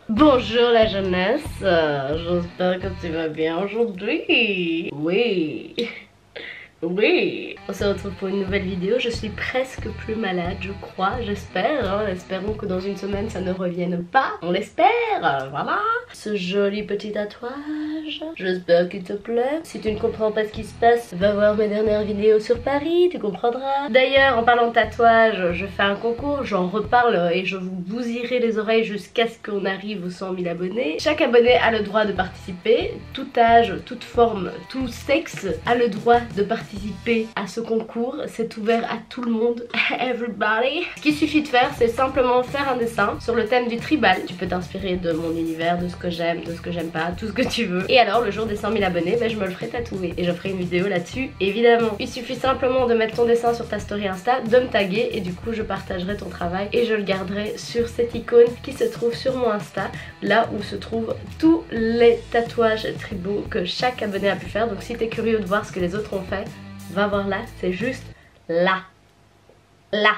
Bonjour la jeunesse, j'espère que tu vas bien aujourd'hui. Oui. Oui, on se retrouve pour une nouvelle vidéo. Je suis presque plus malade, je crois, j'espère, hein. Espérons que dans une semaine ça ne revienne pas. On l'espère, voilà. Ce joli petit tatouage, j'espère qu'il te plaît. Si tu ne comprends pas ce qui se passe, va voir mes dernières vidéos sur Paris, tu comprendras. D'ailleurs, en parlant de tatouage, je fais un concours, j'en reparle et je vous bousillerai les oreilles jusqu'à ce qu'on arrive aux 100 000 abonnés. Chaque abonné a le droit de participer, tout âge, toute forme, tout sexe a le droit de participer à ce concours. C'est ouvert à tout le monde, everybody. Ce qu'il suffit de faire, c'est simplement faire un dessin sur le thème du tribal. Tu peux t'inspirer de mon univers, de ce que j'aime, de ce que j'aime pas, tout ce que tu veux. Et alors le jour des 100 000 abonnés, ben, je me le ferai tatouer et je ferai une vidéo là-dessus évidemment. Il suffit simplement de mettre ton dessin sur ta story Insta, de me taguer et du coup je partagerai ton travail et je le garderai sur cette icône qui se trouve sur mon Insta, là où se trouvent tous les tatouages tribaux que chaque abonné a pu faire. Donc si t'es curieux de voir ce que les autres ont fait, va voir là, c'est juste là. Là.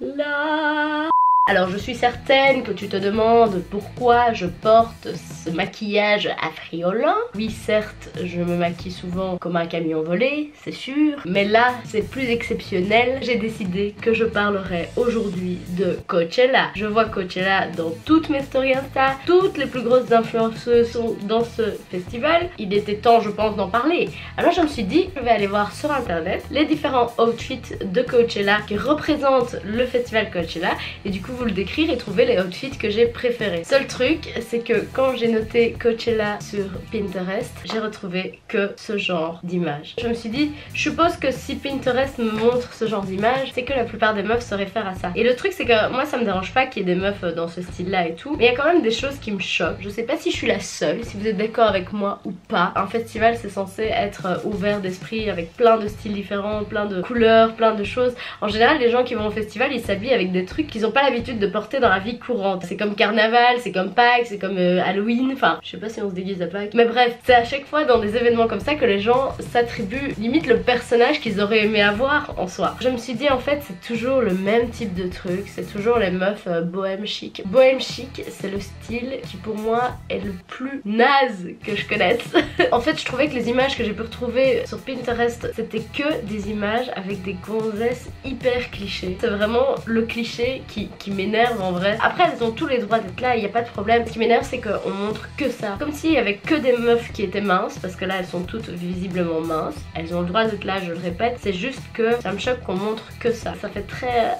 Là. Alors je suis certaine que tu te demandes pourquoi je porte ce maquillage affriolant. Oui certes, je me maquille souvent comme un camion volé, c'est sûr. Mais là c'est plus exceptionnel. J'ai décidé que je parlerai aujourd'hui de Coachella. Je vois Coachella dans toutes mes stories Insta. Toutes les plus grosses influenceuses sont dans ce festival. Il était temps je pense d'en parler. Alors je me suis dit, je vais aller voir sur internet les différents outfits de Coachella qui représentent le festival Coachella. Et du coup vous le décrire et trouver les outfits que j'ai préférés. Seul truc, c'est que quand j'ai noté Coachella sur Pinterest, j'ai retrouvé que ce genre d'image. Je me suis dit, je suppose que si Pinterest me montre ce genre d'image, c'est que la plupart des meufs se réfèrent à ça. Et le truc c'est que moi ça me dérange pas qu'il y ait des meufs dans ce style là et tout, mais il y a quand même des choses qui me choquent. Je sais pas si je suis la seule, si vous êtes d'accord avec moi ou pas. Un festival c'est censé être ouvert d'esprit avec plein de styles différents, plein de couleurs, plein de choses. En général les gens qui vont au festival ils s'habillent avec des trucs qu'ils ont pas l'habitude de porter dans la vie courante. C'est comme carnaval, c'est comme Pâques, c'est comme Halloween, enfin je sais pas si on se déguise à Pâques, mais bref, c'est à chaque fois dans des événements comme ça que les gens s'attribuent limite le personnage qu'ils auraient aimé avoir en soi. Je me suis dit en fait c'est toujours le même type de truc, c'est toujours les meufs bohème chic. Bohème chic c'est le style qui pour moi est le plus naze que je connaisse. En fait je trouvais que les images que j'ai pu retrouver sur Pinterest c'était que des images avec des gonzesses hyper clichés. C'est vraiment le cliché qui m'énerve en vrai. Après elles ont tous les droits d'être là, il n'y a pas de problème. Ce qui m'énerve c'est qu'on montre que ça. Comme s'il y avait que des meufs qui étaient minces, parce que là elles sont toutes visiblement minces. Elles ont le droit d'être là, je le répète. C'est juste que ça me choque qu'on montre que ça. Ça fait très...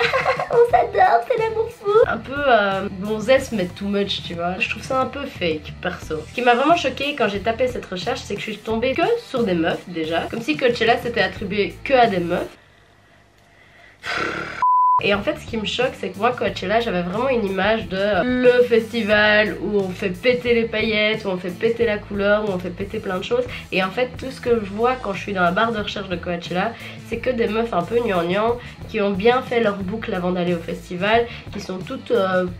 on s'adore, c'est l'amour fou. Un peu gonzesse mais too much tu vois. Je trouve ça un peu fake perso. Ce qui m'a vraiment choqué quand j'ai tapé cette recherche c'est que je suis tombée que sur des meufs déjà. Comme si Coachella s'était attribué que à des meufs. Et en fait ce qui me choque c'est que moi Coachella j'avais vraiment une image de le festival où on fait péter les paillettes, où on fait péter la couleur, où on fait péter plein de choses. Et en fait tout ce que je vois quand je suis dans la barre de recherche de Coachella c'est que des meufs un peu gnangnan qui ont bien fait leur boucle avant d'aller au festival, qui sont toutes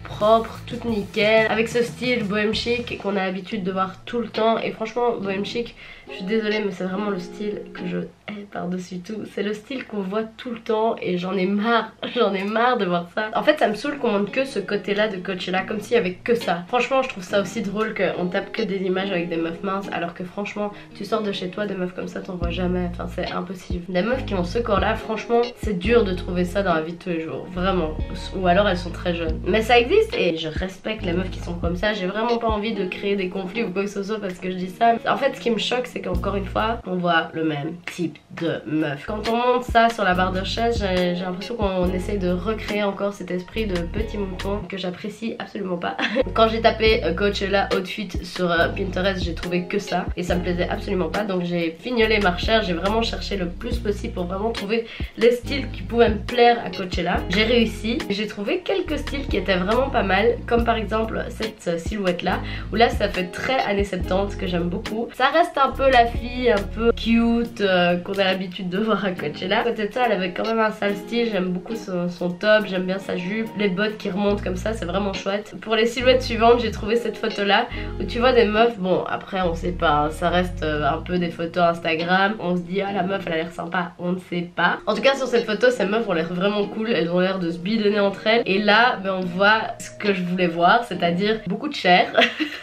propres, toutes nickel, avec ce style bohème chic qu'on a l'habitude de voir tout le temps. Et franchement bohème chic, je suis désolée mais c'est vraiment le style que je hais par-dessus tout. C'est le style qu'on voit tout le temps et j'en ai marre, j'en ai marre de voir ça. En fait ça me saoule qu'on montre que ce côté là de Coachella, comme s'il y avait que ça. Franchement je trouve ça aussi drôle qu'on tape que des images avec des meufs minces, alors que franchement tu sors de chez toi des meufs comme ça t'en vois jamais, enfin c'est impossible. Des meufs qui ont ce corps là, franchement c'est dur de trouver ça dans la vie de tous les jours, vraiment. Ou alors elles sont très jeunes, mais ça existe et je respecte les meufs qui sont comme ça. J'ai vraiment pas envie de créer des conflits ou quoi que ce soit parce que je dis ça. En fait ce qui me choque c'est qu'encore une fois on voit le même type de meuf. Quand on monte ça sur la barre de recherche, j'ai l'impression qu'on essaye de recréer encore cet esprit de petit mouton que j'apprécie absolument pas. Quand j'ai tapé Coachella outfit sur Pinterest, j'ai trouvé que ça et ça me plaisait absolument pas, donc j'ai fignolé ma recherche, j'ai vraiment cherché le plus possible pour vraiment trouver les styles qui pouvaient me plaire à Coachella. J'ai réussi, j'ai trouvé quelques styles qui étaient vraiment pas mal, comme par exemple cette silhouette là, où là ça fait très années 70 que j'aime beaucoup. Ça reste un peu peu la fille un peu cute qu'on a l'habitude de voir à Coachella. À côté de ça, elle avait quand même un sale style, j'aime beaucoup son top, j'aime bien sa jupe, les bottes qui remontent comme ça, c'est vraiment chouette. Pour les silhouettes suivantes, j'ai trouvé cette photo là où tu vois des meufs, bon après on sait pas, hein, ça reste un peu des photos Instagram, on se dit ah la meuf elle a l'air sympa, on ne sait pas. En tout cas sur cette photo, ces meufs ont l'air vraiment cool, elles ont l'air de se bidonner entre elles et là ben, on voit ce que je voulais voir, c'est-à-dire beaucoup de chair.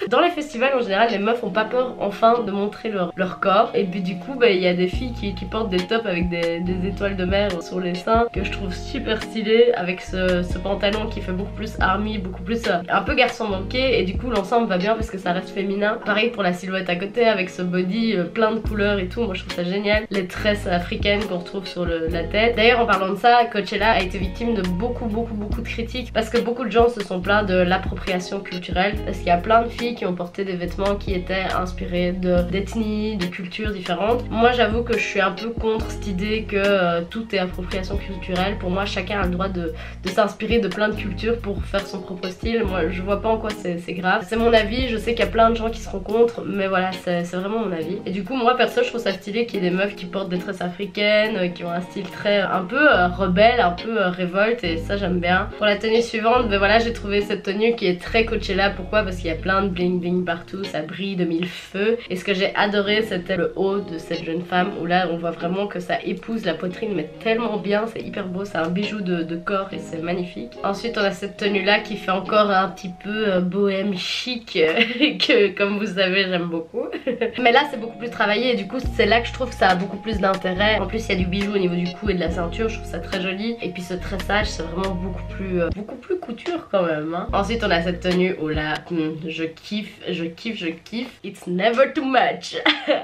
Dans les festivals en général, les meufs ont pas peur enfin de montrer leur corps et puis du coup ben, il y a des filles qui portent des tops avec des étoiles de mer sur les seins que je trouve super stylé, avec ce pantalon qui fait beaucoup plus army, beaucoup plus un peu garçon manqué, et du coup l'ensemble va bien parce que ça reste féminin. Pareil pour la silhouette à côté avec ce body plein de couleurs et tout, moi je trouve ça génial. Les tresses africaines qu'on retrouve sur la tête. D'ailleurs en parlant de ça, Coachella a été victime de beaucoup de critiques parce que beaucoup de gens se sont plaints de l'appropriation culturelle, parce qu'il y a plein de filles qui ont porté des vêtements qui étaient inspirés d'ethnies, de cultures différentes. Moi j'avoue que je suis un peu contre cette idée que tout est appropriation culturelle. Pour moi chacun a le droit de s'inspirer de plein de cultures pour faire son propre style. Moi je vois pas en quoi c'est grave. C'est mon avis, je sais qu'il y a plein de gens qui seront contre, mais voilà c'est vraiment mon avis. Et du coup moi perso je trouve ça stylé qu'il y ait des meufs qui portent des tresses africaines, qui ont un style très un peu rebelle, un peu révolte, et ça j'aime bien. Pour la tenue suivante, ben voilà j'ai trouvé cette tenue qui est très Coachella. Pourquoi? Parce qu'il y a plein de bling bling partout, ça brille de mille feux, et ce que j'ai adoré c'était le haut de cette jeune femme où là on voit vraiment que ça épouse la poitrine mais tellement bien, c'est hyper beau, c'est un bijou de corps et c'est magnifique. Ensuite on a cette tenue là qui fait encore un petit peu bohème chic que comme vous savez j'aime beaucoup. Mais là c'est beaucoup plus travaillé et du coup c'est là que je trouve que ça a beaucoup plus d'intérêt. En plus il y a du bijou au niveau du cou et de la ceinture, je trouve ça très joli, et puis ce tressage c'est vraiment beaucoup plus couture quand même hein. Ensuite on a cette tenue où là je kiffe. It's never too much.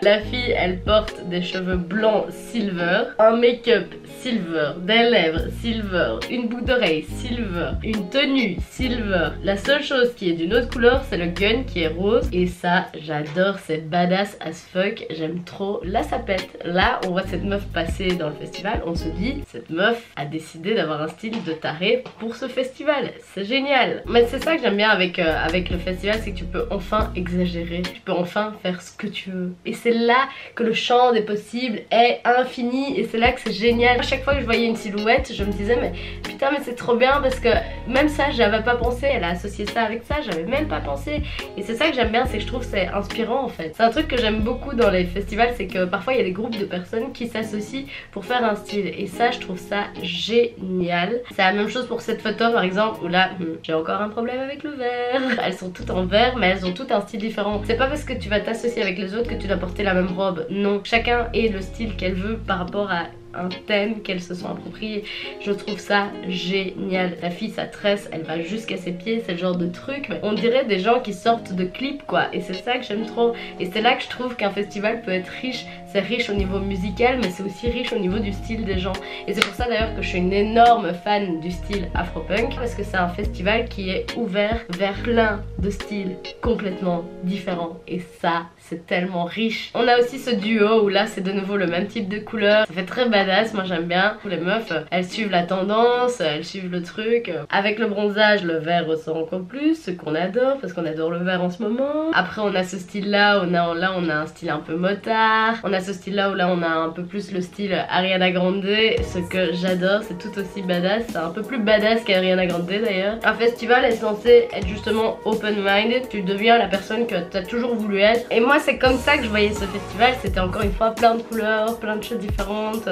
La fille elle porte des cheveux blancs silver, un make-up silver, des lèvres silver, une boucle d'oreille silver, une tenue silver. La seule chose qui est d'une autre couleur c'est le gun qui est rose, et ça j'adore, c'est badass as fuck, j'aime trop. Là ça pète, là on voit cette meuf passer dans le festival, on se dit cette meuf a décidé d'avoir un style de taré pour ce festival, c'est génial. Mais c'est ça que j'aime bien avec le festival, c'est que tu peux enfin exagérer, tu peux enfin faire ce que tu veux, et c'est là que le champ des possibles est infini, et c'est là que c'est génial. À chaque fois que je voyais une silhouette je me disais mais putain mais c'est trop bien, parce que même ça j'avais pas pensé, elle a associé ça avec ça, j'avais même pas pensé, et c'est ça que j'aime bien, c'est que je trouve c'est inspirant en fait. C'est un truc que j'aime beaucoup dans les festivals, c'est que parfois il y a des groupes de personnes qui s'associent pour faire un style, et ça je trouve ça génial. C'est la même chose pour cette photo par exemple où là j'ai encore un problème avec le vert. Elles sont toutes en vert mais elles ont toutes un style différent. C'est pas parce que tu vas t'associer avec les autres que tu dois porter la même robe, non, chacun est le style qu'elle veut par rapport à un thème qu'elles se sont appropriées. Je trouve ça génial. La fille sa tresse elle va jusqu'à ses pieds, c'est le genre de truc mais on dirait des gens qui sortent de clips quoi, et c'est ça que j'aime trop, et c'est là que je trouve qu'un festival peut être riche. C'est riche au niveau musical mais c'est aussi riche au niveau du style des gens, et c'est pour ça d'ailleurs que je suis une énorme fan du style afropunk, parce que c'est un festival qui est ouvert vers plein de styles complètement différents, et ça c'est tellement riche. On a aussi ce duo où là c'est de nouveau le même type de couleur, ça fait très badass, moi j'aime bien. Les meufs elles suivent la tendance, elles suivent le truc. Avec le bronzage le vert ressort encore plus, ce qu'on adore parce qu'on adore le vert en ce moment. Après on a ce style là, on a un style un peu motard. On a ce style là où là on a un peu plus le style Ariana Grande, ce que j'adore, c'est tout aussi badass, c'est un peu plus badass qu'Ariana Grande d'ailleurs. Un festival est censé être justement open-minded, tu deviens la personne que tu as toujours voulu être, et moi c'est comme ça que je voyais ce festival, c'était encore une fois plein de couleurs, plein de choses différentes,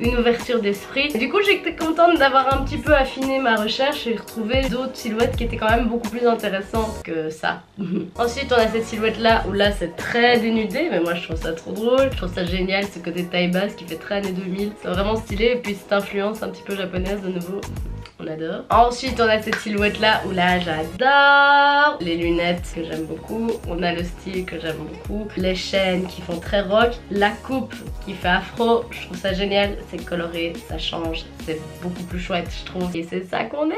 une ouverture d'esprit. Du coup j'étais contente d'avoir un petit peu affiné ma recherche et retrouvé d'autres silhouettes qui étaient quand même beaucoup plus intéressantes que ça. Ensuite on a cette silhouette là où là c'est très dénudé, mais moi je trouve ça trop drôle, je trouve ça génial, ce côté taille basse qui fait très années 2000, c'est vraiment stylé, et puis cette influence un petit peu japonaise de nouveau, on adore. Ensuite on a cette silhouette là où là j'adore les lunettes que j'aime beaucoup, on a le style que j'aime beaucoup, les chaînes qui font très rock, la coupe qui fait afro, je trouve ça génial, c'est coloré, ça change, c'est beaucoup plus chouette je trouve, et c'est ça qu'on aime.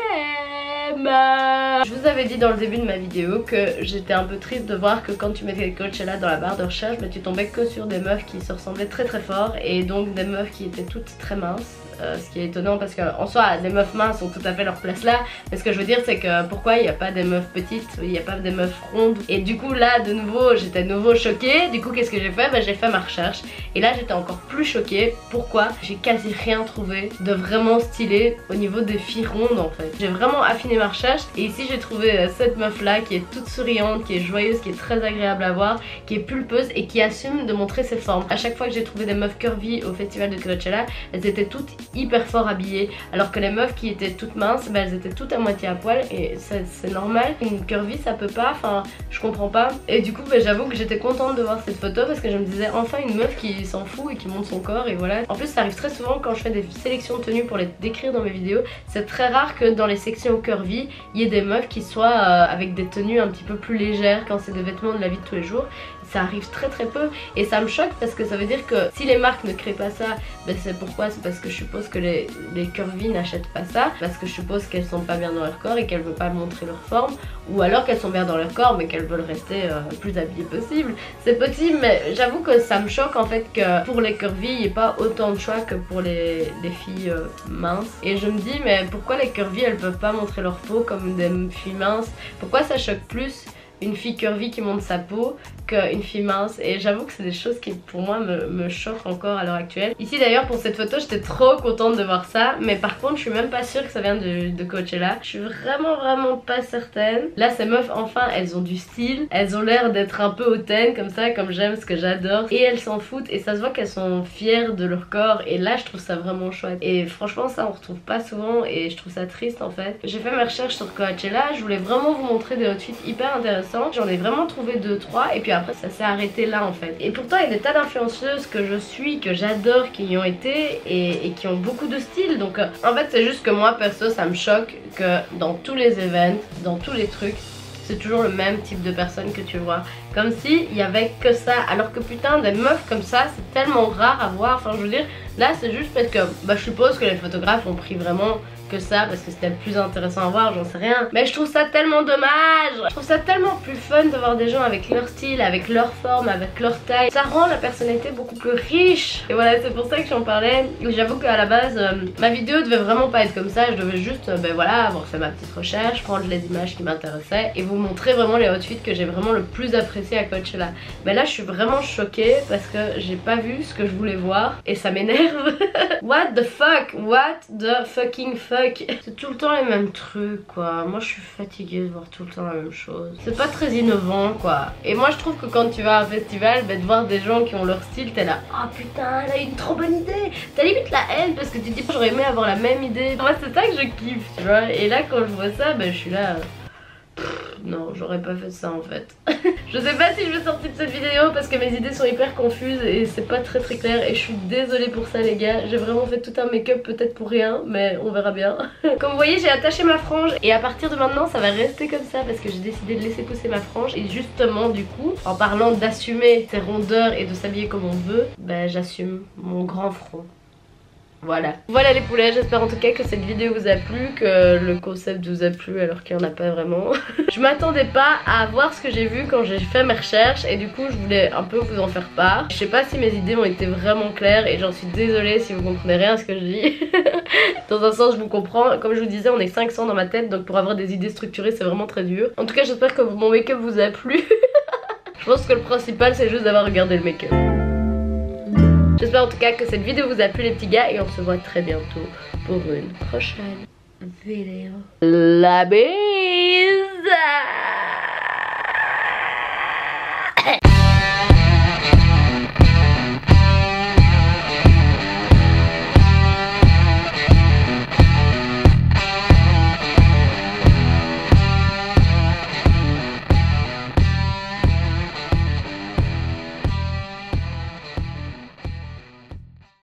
Je vous avais dit dans le début de ma vidéo que j'étais un peu triste de voir que quand tu mettais Coachella dans la barre de recherche, mais tu tombais que sur des meufs qui se ressemblaient très fort, et donc des meufs qui étaient toutes très minces. ce qui est étonnant parce qu'en soi des meufs minces ont tout à fait leur place là, mais ce que je veux dire c'est que pourquoi il n'y a pas des meufs petites, il n'y a pas des meufs rondes. Et du coup là de nouveau j'étais de nouveau choquée. Du coup qu'est-ce que j'ai fait? Bah, j'ai fait ma recherche et là j'étais encore plus choquée. Pourquoi? J'ai quasi rien trouvé de vraiment stylé au niveau des filles rondes en fait. J'ai vraiment affiné ma recherche et ici j'ai trouvé cette meuf là qui est toute souriante, qui est joyeuse, qui est très agréable à voir, qui est pulpeuse et qui assume de montrer ses formes. À chaque fois que j'ai trouvé des meufs curvy au festival de Coachella, elles étaient toutes hyper fort habillées, alors que les meufs qui étaient toutes minces, bah, elles étaient toutes à moitié à poil et c'est normal. Une curvy ça peut pas, enfin je comprends pas. Et du coup bah, j'avoue que j'étais contente de voir cette photo parce que je me disais enfin une meuf qui s'en fout et qui montre son corps et voilà. En plus ça arrive très souvent quand je fais des sélections de tenues pour les décrire dans mes vidéos, c'est très rare que dans les sections curvy il y ait des meufs qui soient avec des tenues un petit peu plus légères quand c'est des vêtements de la vie de tous les jours. Ça arrive très peu et ça me choque parce que ça veut dire que si les marques ne créent pas ça, ben c'est pourquoi? C'est parce que je suppose que les curvy n'achètent pas ça, parce que je suppose qu'elles sont pas bien dans leur corps et qu'elles veulent pas montrer leur forme, ou alors qu'elles sont bien dans leur corps mais qu'elles veulent rester le plus habillées possible. C'est possible, mais j'avoue que ça me choque en fait que pour les curvy il n'y ait pas autant de choix que pour les filles minces. Et je me dis mais pourquoi les curvy elles peuvent pas montrer leur peau comme des filles minces? Pourquoi ça choque plus une fille curvy qui montre sa peau qu'une fille mince? Et j'avoue que c'est des choses qui pour moi me choquent encore à l'heure actuelle. Ici d'ailleurs pour cette photo j'étais trop contente de voir ça, mais par contre je suis même pas sûre que ça vient de Coachella. Je suis vraiment pas certaine. Là ces meufs enfin elles ont du style, elles ont l'air d'être un peu hautaines comme ça, comme j'aime, ce que j'adore, et elles s'en foutent et ça se voit qu'elles sont fières de leur corps et là je trouve ça vraiment chouette. Et franchement ça on retrouve pas souvent et je trouve ça triste en fait. J'ai fait mes recherches sur Coachella, je voulais vraiment vous montrer des outfits hyper intéressants. J'en ai vraiment trouvé 2-3 et puis après ça s'est arrêté là en fait. Et pourtant il y a des tas d'influenceuses que je suis, que j'adore, qui y ont été et qui ont beaucoup de style. Donc en fait c'est juste que moi perso ça me choque que dans tous les events, dans tous les trucs, c'est toujours le même type de personne que tu vois. Comme si il y avait que ça, alors que putain des meufs comme ça c'est tellement rare à voir. Enfin je veux dire, là c'est juste parce que bah, je suppose que les photographes ont pris vraiment que ça parce que c'était le plus intéressant à voir, j'en sais rien. Mais je trouve ça tellement dommage. Je trouve ça tellement plus fun de voir des gens avec leur style, avec leur forme, avec leur taille. Ça rend la personnalité beaucoup plus riche. Et voilà, c'est pour ça que j'en parlais. J'avoue qu'à la base, ma vidéo devait vraiment pas être comme ça. Je devais juste, ben voilà, avoir fait ma petite recherche, prendre les images qui m'intéressaient et vous montrer vraiment les outfits que j'ai vraiment le plus apprécié à Coachella. Mais là, je suis vraiment choquée parce que j'ai pas vu ce que je voulais voir et ça m'énerve. What the fuck? What the fucking fuck? C'est tout le temps les mêmes trucs quoi. Moi je suis fatiguée de voir tout le temps la même chose. C'est pas très innovant quoi. Et moi je trouve que quand tu vas à un festival, bah, de voir des gens qui ont leur style, t'es là oh putain elle a une trop bonne idée. T'as limite la haine parce que tu te dis j'aurais aimé avoir la même idée. Moi c'est ça que je kiffe tu vois. Et là quand je vois ça bah, je suis là non j'aurais pas fait ça en fait. Je sais pas si je vais sortir de cette vidéo parce que mes idées sont hyper confuses et c'est pas très clair et je suis désolée pour ça les gars. J'ai vraiment fait tout un make-up peut-être pour rien mais on verra bien. Comme vous voyez j'ai attaché ma frange et à partir de maintenant ça va rester comme ça parce que j'ai décidé de laisser pousser ma frange. Et justement du coup en parlant d'assumer ses rondeurs et de s'habiller comme on veut, bah j'assume mon grand front. Voilà les poulets, j'espère en tout cas que cette vidéo vous a plu, que le concept vous a plu alors qu'il n'y en a pas vraiment. Je m'attendais pas à voir ce que j'ai vu quand j'ai fait mes recherches et du coup je voulais un peu vous en faire part. Je sais pas si mes idées ont été vraiment claires et j'en suis désolée si vous comprenez rien à ce que je dis. Dans un sens je vous comprends, comme je vous disais on est 500 dans ma tête donc pour avoir des idées structurées c'est vraiment très dur. En tout cas j'espère que mon make-up vous a plu. Je pense que le principal c'est juste d'avoir regardé le make-up. J'espère en tout cas que cette vidéo vous a plu les petits gars et on se voit très bientôt pour une prochaine vidéo. La bise.